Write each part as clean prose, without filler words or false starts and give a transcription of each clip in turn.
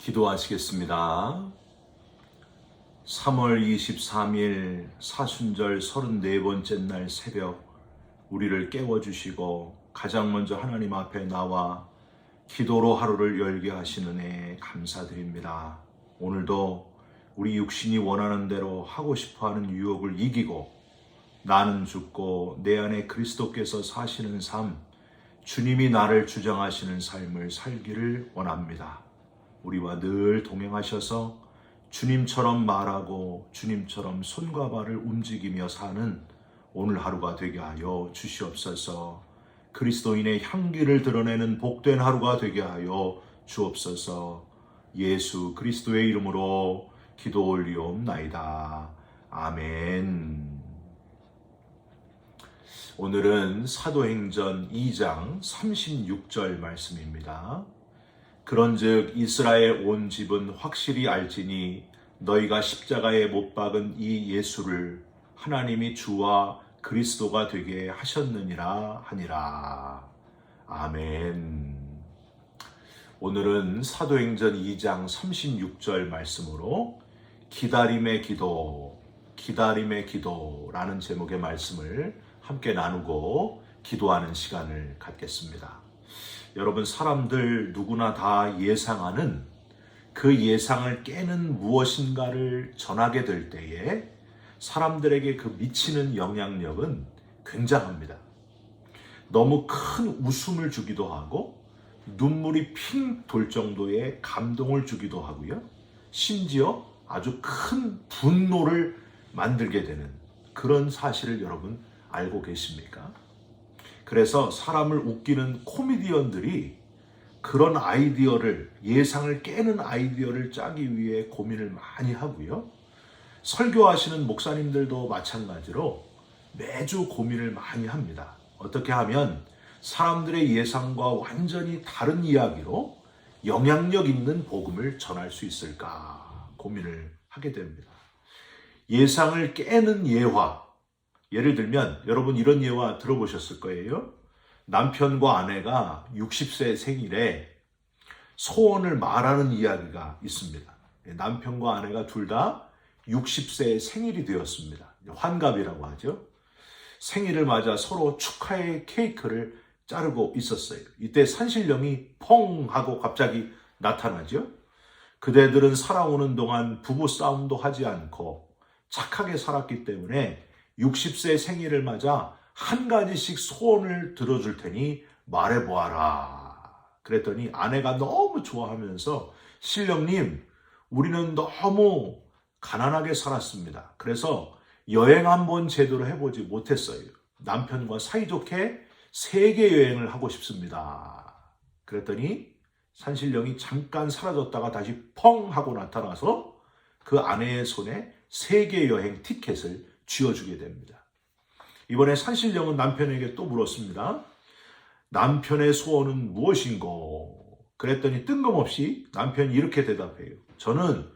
기도하시겠습니다. 3월 23일 사순절 34번째 날 새벽 우리를 깨워주시고 가장 먼저 하나님 앞에 나와 기도로 하루를 열게 하시는 애 감사드립니다. 오늘도 우리 육신이 원하는 대로 하고 싶어하는 유혹을 이기고 나는 죽고 내 안에 그리스도께서 사시는 삶, 주님이 나를 주장하시는 삶을 살기를 원합니다. 우리와 늘 동행하셔서 주님처럼 말하고 주님처럼 손과 발을 움직이며 사는 오늘 하루가 되게 하여 주시옵소서. 그리스도인의 향기를 드러내는 복된 하루가 되게 하여 주옵소서. 예수 그리스도의 이름으로 기도 올리옵나이다. 아멘. 오늘은 사도행전 2장 36절 말씀입니다. 그런즉 이스라엘 온 집은 확실히 알지니 너희가 십자가에 못 박은 이 예수를 하나님이 주와 그리스도가 되게 하셨느니라 하니라. 아멘. 오늘은 사도행전 2장 36절 말씀으로 기다림의 기도라는 제목의 말씀을 함께 나누고 기도하는 시간을 갖겠습니다. 여러분, 사람들 누구나 다 예상하는 그 예상을 깨는 무엇인가를 전하게 될 때에 사람들에게 그 미치는 영향력은 굉장합니다. 너무 큰 웃음을 주기도 하고 눈물이 핑 돌 정도의 감동을 주기도 하고요. 심지어 아주 큰 분노를 만들게 되는 그런 사실을 여러분 알고 계십니까? 그래서 사람을 웃기는 코미디언들이 그런 아이디어를, 예상을 깨는 아이디어를 짜기 위해 고민을 많이 하고요. 설교하시는 목사님들도 마찬가지로 매주 고민을 많이 합니다. 어떻게 하면 사람들의 예상과 완전히 다른 이야기로 영향력 있는 복음을 전할 수 있을까 고민을 하게 됩니다. 예상을 깨는 예화, 예를 들면 여러분 이런 예화 들어보셨을 거예요. 남편과 아내가 60세 생일에 소원을 말하는 이야기가 있습니다. 남편과 아내가 둘 다 60세 생일이 되었습니다. 환갑이라고 하죠. 생일을 맞아 서로 축하의 케이크를 자르고 있었어요. 이때 산신령이 펑 하고 갑자기 나타나죠. 그대들은 살아오는 동안 부부싸움도 하지 않고 착하게 살았기 때문에 60세 생일을 맞아 한 가지씩 소원을 들어줄 테니 말해보아라. 그랬더니 아내가 너무 좋아하면서 신령님, 우리는 너무 가난하게 살았습니다. 그래서 여행 한번 제대로 해보지 못했어요. 남편과 사이좋게 세계 여행을 하고 싶습니다. 그랬더니 산신령이 잠깐 사라졌다가 다시 펑 하고 나타나서 그 아내의 손에 세계 여행 티켓을 쥐어주게 됩니다. 이번에 산신령은 남편에게 또 물었습니다. 남편의 소원은 무엇인고? 그랬더니 뜬금없이 남편이 이렇게 대답해요. 저는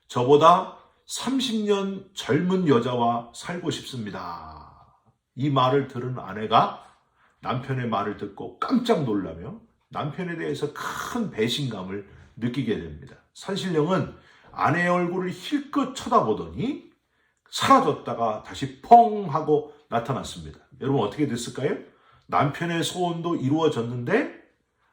저보다 30년 젊은 여자와 살고 싶습니다. 이 말을 들은 아내가 남편의 말을 듣고 깜짝 놀라며 남편에 대해서 큰 배신감을 느끼게 됩니다. 산신령은 아내의 얼굴을 힐끗 쳐다보더니 사라졌다가 다시 펑 하고 나타났습니다. 여러분 어떻게 됐을까요? 남편의 소원도 이루어졌는데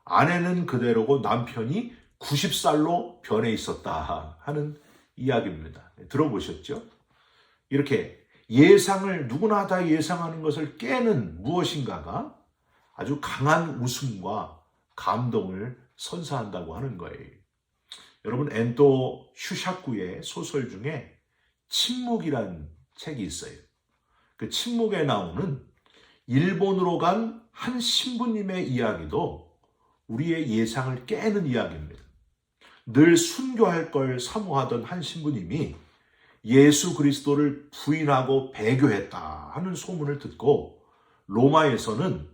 아내는 그대로고 남편이 90살로 변해 있었다 하는 이야기입니다. 들어보셨죠? 이렇게 예상을 누구나 다 예상하는 것을 깨는 무엇인가가 아주 강한 웃음과 감동을 선사한다고 하는 거예요. 여러분 엔토 슈샤쿠의 소설 중에 침묵이란 책이 있어요. 그 침묵에 나오는 일본으로 간 한 신부님의 이야기도 우리의 예상을 깨는 이야기입니다. 늘 순교할 걸 사모하던 한 신부님이 예수 그리스도를 부인하고 배교했다 하는 소문을 듣고 로마에서는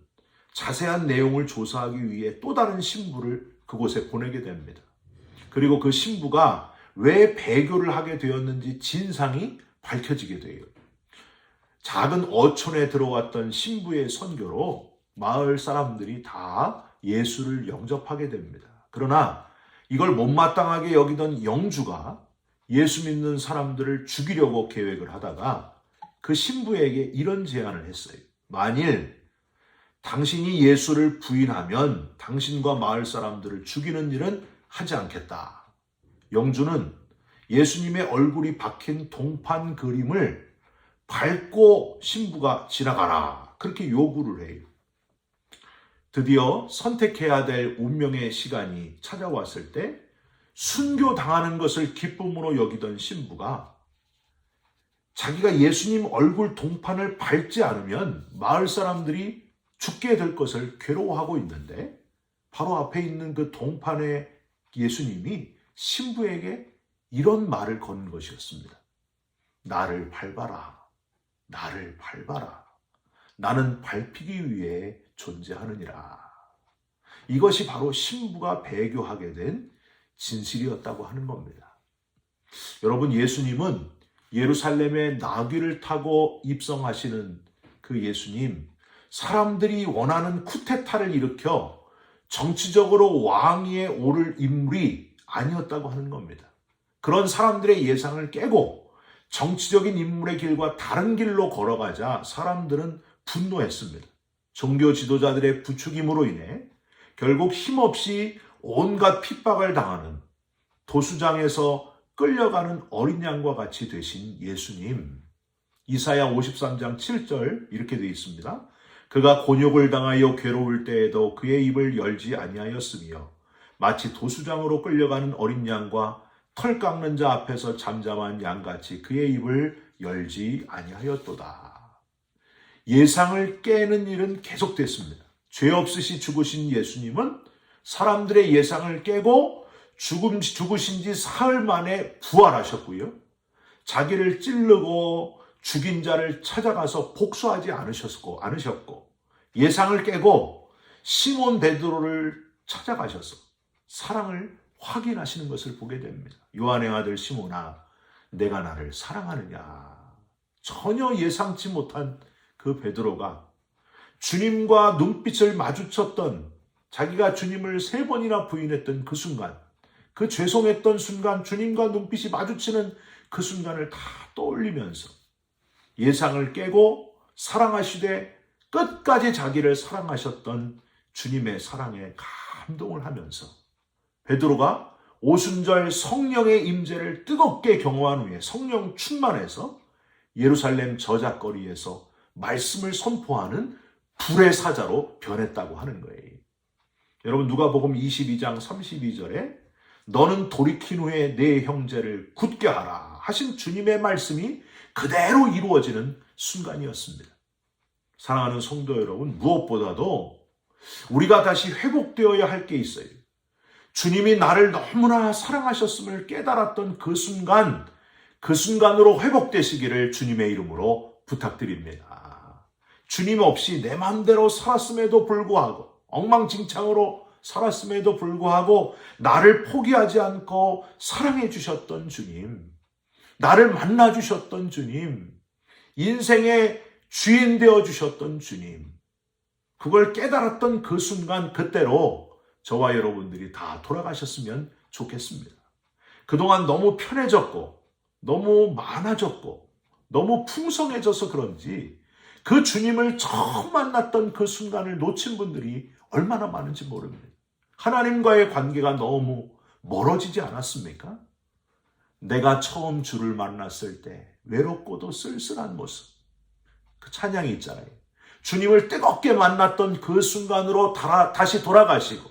자세한 내용을 조사하기 위해 또 다른 신부를 그곳에 보내게 됩니다. 그리고 그 신부가 왜 배교를 하게 되었는지 진상이 밝혀지게 돼요. 작은 어촌에 들어왔던 신부의 선교로 마을 사람들이 다 예수를 영접하게 됩니다. 그러나 이걸 못마땅하게 여기던 영주가 예수 믿는 사람들을 죽이려고 계획을 하다가 그 신부에게 이런 제안을 했어요. 만일 당신이 예수를 부인하면 당신과 마을 사람들을 죽이는 일은 하지 않겠다. 영주는 예수님의 얼굴이 박힌 동판 그림을 밟고 신부가 지나가라. 그렇게 요구를 해요. 드디어 선택해야 될 운명의 시간이 찾아왔을 때 순교당하는 것을 기쁨으로 여기던 신부가 자기가 예수님 얼굴 동판을 밟지 않으면 마을 사람들이 죽게 될 것을 괴로워하고 있는데 바로 앞에 있는 그 동판에 예수님이 신부에게 이런 말을 거는 것이었습니다. 나를 밟아라. 나를 밟아라. 나는 밟히기 위해 존재하느니라. 이것이 바로 신부가 배교하게 된 진실이었다고 하는 겁니다. 여러분, 예수님은 예루살렘에 나귀를 타고 입성하시는 그 예수님, 사람들이 원하는 쿠데타를 일으켜 정치적으로 왕위에 오를 인물이 아니었다고 하는 겁니다. 그런 사람들의 예상을 깨고 정치적인 인물의 길과 다른 길로 걸어가자 사람들은 분노했습니다. 종교 지도자들의 부추김으로 인해 결국 힘없이 온갖 핍박을 당하는 도수장에서 끌려가는 어린 양과 같이 되신 예수님. 이사야 53장 7절 이렇게 되어 있습니다. 그가 곤욕을 당하여 괴로울 때에도 그의 입을 열지 아니하였으며 마치 도수장으로 끌려가는 어린 양과 털 깎는 자 앞에서 잠잠한 양같이 그의 입을 열지 아니하였도다. 예상을 깨는 일은 계속됐습니다. 죄 없으시 죽으신 예수님은 사람들의 예상을 깨고 죽으신 지 사흘 만에 부활하셨고요. 자기를 찌르고 죽인 자를 찾아가서 복수하지 않으셨고 예상을 깨고 시몬 베드로를 찾아가셔서 사랑을 확인하시는 것을 보게 됩니다. 요한의 아들 시몬아, 내가 나를 사랑하느냐. 전혀 예상치 못한 그 베드로가 주님과 눈빛을 마주쳤던, 자기가 주님을 3번이나 부인했던 그 순간, 그 죄송했던 순간, 주님과 눈빛이 마주치는 그 순간을 다 떠올리면서 예상을 깨고 사랑하시되 끝까지 자기를 사랑하셨던 주님의 사랑에 감동을 하면서 베드로가 오순절 성령의 임재를 뜨겁게 경험한 후에 성령 충만해서 예루살렘 저작거리에서 말씀을 선포하는 불의 사자로 변했다고 하는 거예요. 여러분, 누가복음 22장 32절에 너는 돌이킨 후에 내 형제를 굳게 하라 하신 주님의 말씀이 그대로 이루어지는 순간이었습니다. 사랑하는 성도 여러분, 무엇보다도 우리가 다시 회복되어야 할 게 있어요. 주님이 나를 너무나 사랑하셨음을 깨달았던 그 순간, 그 순간으로 회복되시기를 주님의 이름으로 부탁드립니다. 주님 없이 내 마음대로 살았음에도 불구하고, 엉망진창으로 살았음에도 불구하고 나를 포기하지 않고 사랑해 주셨던 주님, 나를 만나 주셨던 주님, 인생의 주인 되어 주셨던 주님, 그걸 깨달았던 그 순간, 그때로 저와 여러분들이 다 돌아가셨으면 좋겠습니다. 그동안 너무 편해졌고 너무 많아졌고 너무 풍성해져서 그런지 그 주님을 처음 만났던 그 순간을 놓친 분들이 얼마나 많은지 모릅니다. 하나님과의 관계가 너무 멀어지지 않았습니까? 내가 처음 주를 만났을 때 외롭고도 쓸쓸한 모습, 그 찬양이 있잖아요. 주님을 뜨겁게 만났던 그 순간으로 다시 돌아가시고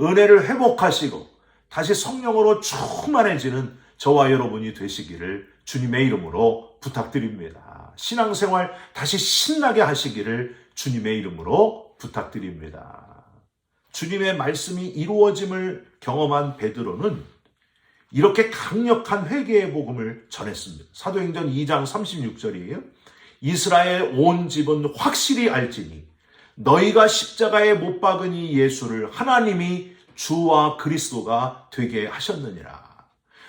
은혜를 회복하시고 다시 성령으로 충만해지는 저와 여러분이 되시기를 주님의 이름으로 부탁드립니다. 신앙생활 다시 신나게 하시기를 주님의 이름으로 부탁드립니다. 주님의 말씀이 이루어짐을 경험한 베드로는 이렇게 강력한 회개의 복음을 전했습니다. 사도행전 2장 36절이에요. 이스라엘 온 집은 확실히 알지니 너희가 십자가에 못 박은 이 예수를 하나님이 주와 그리스도가 되게 하셨느니라.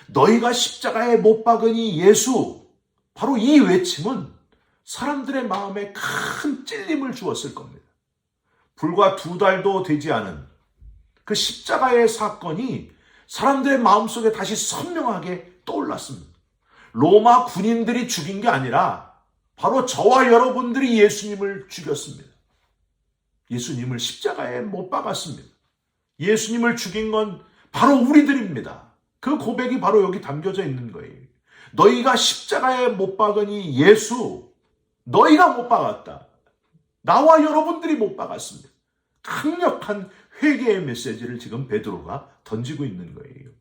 너희가 십자가에 못 박은 이 예수, 바로 이 외침은 사람들의 마음에 큰 찔림을 주었을 겁니다. 불과 2달도 되지 않은 그 십자가의 사건이 사람들의 마음속에 다시 선명하게 떠올랐습니다. 로마 군인들이 죽인 게 아니라 바로 저와 여러분들이 예수님을 죽였습니다. 예수님을 십자가에 못 박았습니다. 예수님을 죽인 건 바로 우리들입니다. 그 고백이 바로 여기 담겨져 있는 거예요. 너희가 십자가에 못 박으니 예수, 너희가 못 박았다. 나와 여러분들이 못 박았습니다. 강력한 회개의 메시지를 지금 베드로가 던지고 있는 거예요.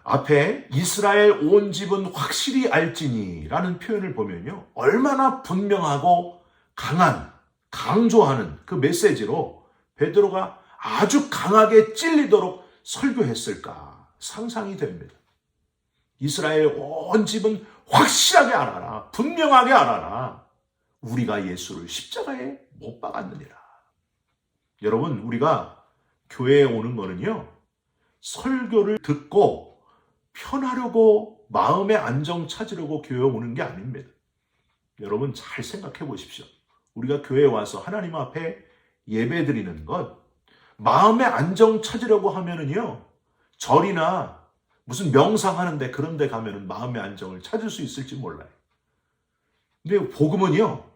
앞에 이스라엘 온 집은 확실히 알지니라는 표현을 보면요, 얼마나 분명하고 강조하는 그 메시지로 베드로가 아주 강하게 찔리도록 설교했을까 상상이 됩니다. 이스라엘 온 집은 확실하게 알아라, 분명하게 알아라. 우리가 예수를 십자가에 못 박았느니라. 여러분, 우리가 교회에 오는 거는요, 설교를 듣고 편하려고, 마음의 안정 찾으려고 교회에 오는 게 아닙니다. 여러분 잘 생각해 보십시오. 우리가 교회에 와서 하나님 앞에 예배 드리는 것, 마음의 안정 찾으려고 하면은요, 절이나 무슨 명상하는데 그런 데 가면은 마음의 안정을 찾을 수 있을지 몰라요. 근데 복음은요,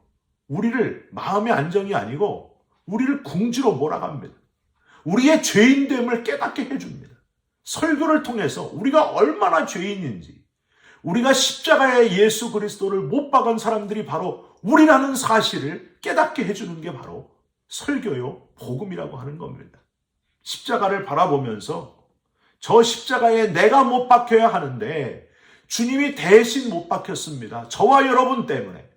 우리를 마음의 안정이 아니고 우리를 궁지로 몰아갑니다. 우리의 죄인됨을 깨닫게 해줍니다. 설교를 통해서 우리가 얼마나 죄인인지, 우리가 십자가에 예수 그리스도를 못 박은 사람들이 바로 우리라는 사실을 깨닫게 해주는 게 바로 설교요, 복음이라고 하는 겁니다. 십자가를 바라보면서 저 십자가에 내가 못 박혀야 하는데 주님이 대신 못 박혔습니다. 저와 여러분 때문에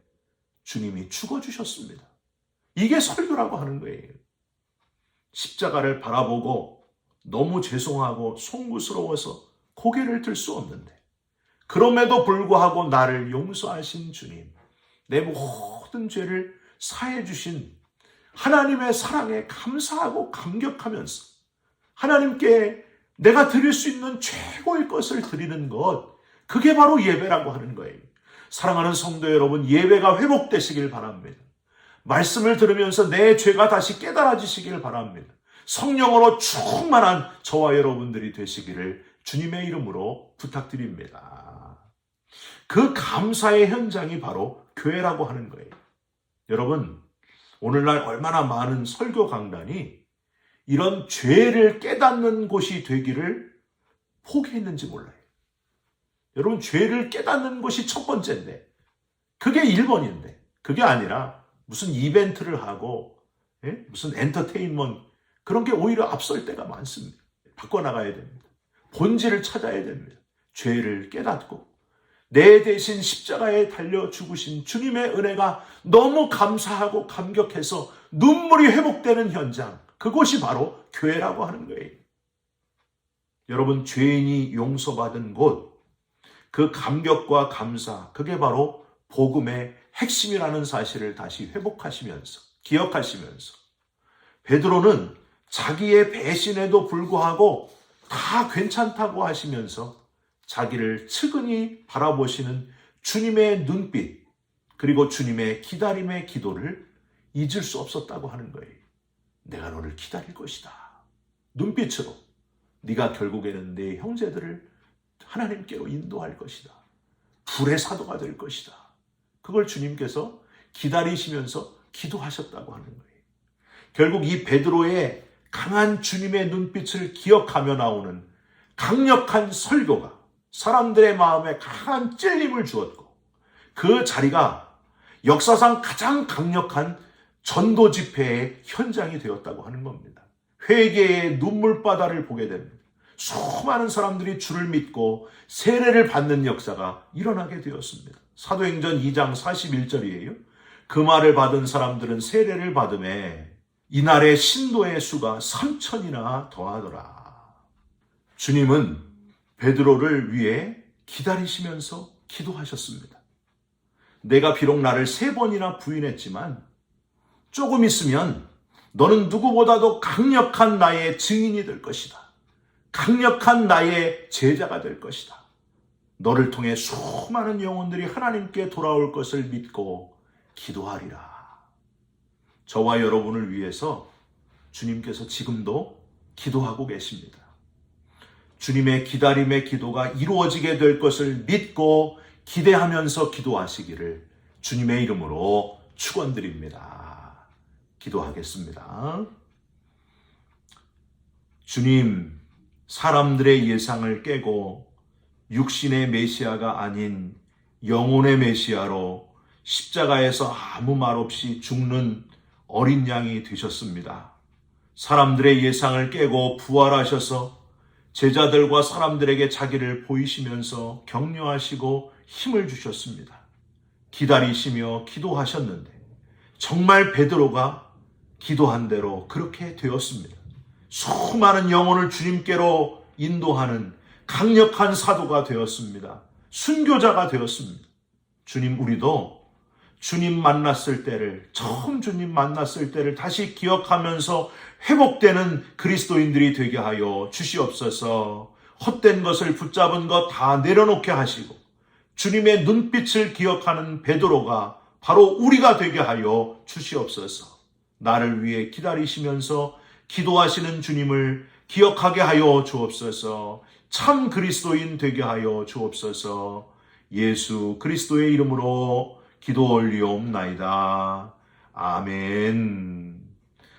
주님이 죽어주셨습니다. 이게 설교라고 하는 거예요. 십자가를 바라보고 너무 죄송하고 송구스러워서 고개를 들 수 없는데, 그럼에도 불구하고 나를 용서하신 주님, 내 모든 죄를 사해 주신 하나님의 사랑에 감사하고 감격하면서 하나님께 내가 드릴 수 있는 최고의 것을 드리는 것, 그게 바로 예배라고 하는 거예요. 사랑하는 성도 여러분, 예배가 회복되시길 바랍니다. 말씀을 들으면서 내 죄가 다시 깨달아지시길 바랍니다. 성령으로 충만한 저와 여러분들이 되시기를 주님의 이름으로 부탁드립니다. 그 감사의 현장이 바로 교회라고 하는 거예요. 여러분, 오늘날 얼마나 많은 설교 강단이 이런 죄를 깨닫는 곳이 되기를 포기했는지 몰라요. 여러분, 죄를 깨닫는 것이 첫 번째인데, 그게 1번인데, 그게 아니라 무슨 이벤트를 하고 무슨 엔터테인먼트, 그런 게 오히려 앞설 때가 많습니다. 바꿔나가야 됩니다. 본질을 찾아야 됩니다. 죄를 깨닫고 내 대신 십자가에 달려 죽으신 주님의 은혜가 너무 감사하고 감격해서 눈물이 회복되는 현장, 그것이 바로 교회라고 하는 거예요. 여러분, 죄인이 용서받은 곳, 그 감격과 감사, 그게 바로 복음의 핵심이라는 사실을 다시 회복하시면서, 기억하시면서, 베드로는 자기의 배신에도 불구하고 다 괜찮다고 하시면서 자기를 측은히 바라보시는 주님의 눈빛, 그리고 주님의 기다림의 기도를 잊을 수 없었다고 하는 거예요. 내가 너를 기다릴 것이다. 눈빛으로 네가 결국에는 내 형제들을 하나님께로 인도할 것이다. 불의 사도가 될 것이다. 그걸 주님께서 기다리시면서 기도하셨다고 하는 거예요. 결국 이 베드로의 강한 주님의 눈빛을 기억하며 나오는 강력한 설교가 사람들의 마음에 강한 찔림을 주었고, 그 자리가 역사상 가장 강력한 전도 집회의 현장이 되었다고 하는 겁니다. 회개의 눈물바다를 보게 됩니다. 수많은 사람들이 주를 믿고 세례를 받는 역사가 일어나게 되었습니다. 사도행전 2장 41절이에요. 그 말을 받은 사람들은 세례를 받음에 이날의 신도의 수가 3,000이나 더하더라. 주님은 베드로를 위해 기다리시면서 기도하셨습니다. 내가 비록 나를 3번이나 부인했지만 조금 있으면 너는 누구보다도 강력한 나의 증인이 될 것이다. 강력한 나의 제자가 될 것이다. 너를 통해 수많은 영혼들이 하나님께 돌아올 것을 믿고 기도하리라. 저와 여러분을 위해서 주님께서 지금도 기도하고 계십니다. 주님의 기다림의 기도가 이루어지게 될 것을 믿고 기대하면서 기도하시기를 주님의 이름으로 축원드립니다. 기도하겠습니다. 주님, 사람들의 예상을 깨고 육신의 메시아가 아닌 영혼의 메시아로 십자가에서 아무 말 없이 죽는 어린 양이 되셨습니다. 사람들의 예상을 깨고 부활하셔서 제자들과 사람들에게 자기를 보이시면서 격려하시고 힘을 주셨습니다. 기다리시며 기도하셨는데 정말 베드로가 기도한 대로 그렇게 되었습니다. 수많은 영혼을 주님께로 인도하는 강력한 사도가 되었습니다. 순교자가 되었습니다. 주님, 우리도 주님 만났을 때를, 처음 주님 만났을 때를 다시 기억하면서 회복되는 그리스도인들이 되게 하여 주시옵소서. 헛된 것을 붙잡은 것 다 내려놓게 하시고 주님의 눈빛을 기억하는 베드로가 바로 우리가 되게 하여 주시옵소서. 나를 위해 기다리시면서 기도하시는 주님을 기억하게 하여 주옵소서. 참 그리스도인 되게 하여 주옵소서. 예수 그리스도의 이름으로 기도 올리옵나이다. 아멘.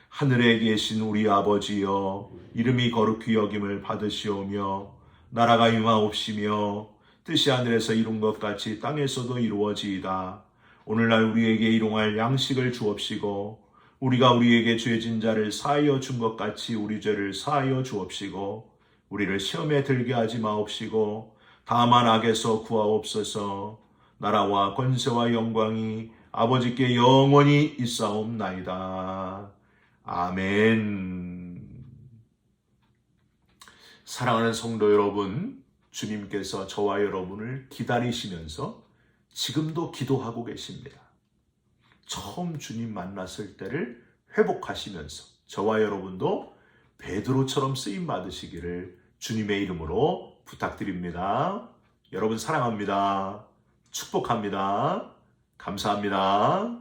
하늘에 계신 우리 아버지여, 이름이 거룩히 여김을 받으시오며 나라가 임하옵시며 뜻이 하늘에서 이룬 것 같이 땅에서도 이루어지이다. 오늘날 우리에게 일용할 양식을 주옵시고 우리가 우리에게 죄진 자를 사하여 준 것 같이 우리 죄를 사하여 주옵시고 우리를 시험에 들게 하지 마옵시고 다만 악에서 구하옵소서. 나라와 권세와 영광이 아버지께 영원히 있사옵나이다. 아멘. 사랑하는 성도 여러분, 주님께서 저와 여러분을 기다리시면서 지금도 기도하고 계십니다. 처음 주님 만났을 때를 회복하시면서 저와 여러분도 베드로처럼 쓰임 받으시기를 주님의 이름으로 부탁드립니다. 여러분 사랑합니다. 축복합니다. 감사합니다.